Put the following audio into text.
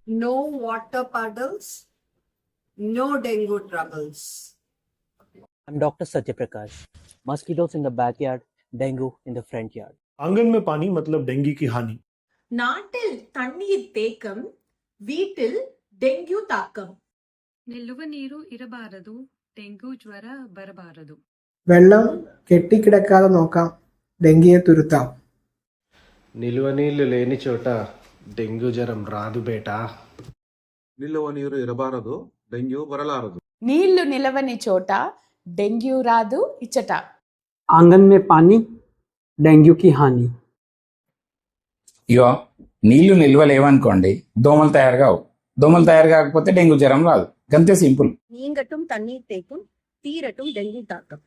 No water puddles, no dengue troubles. I'm Dr. Satyaprakash. Mosquitoes in the backyard, dengue in the front yard. आंगन में पानी मतलब dengue की हानि. நாட்டில் தண்ணீர் தேக்கம், வீட்டில் டெங்கு தாக்கம். ನಿಲ್ಲುವ ನೀರು ಇರಬಾರದು, ಡೆಂಗ್ಯೂ ಜ್ವರ ಬರಬಾರದು. വെള്ളം കെട്ടിക്കിടക്കാതെ നോക്കാം, ഡെങ്കിയെ തുരുത്താം. నిలువ నీళ్లు లేని చోట డెంగ్యూ జ్వరం రాదు బేటా. నిల్వ నీరు ఇరబారదు, డెంగ్యూ బరలారదు. నీళ్లు నిలవని చోట డెంగ్యూ రాదు ఇచ్చట. आंगन में पानी, डेंगू की हानि. ఇగో నీళ్లు నిల్వలేవనుకోండి, దోమలు తయారు కావు. దోమలు తయారు కాకపోతే డెంగ్యూ జ్వరం రాదు. గంతే సింపుల్. நீங்கட்டும் தண்ணீர் தேக்கும், தீரட்டும் டெங்கு தாக்கம்.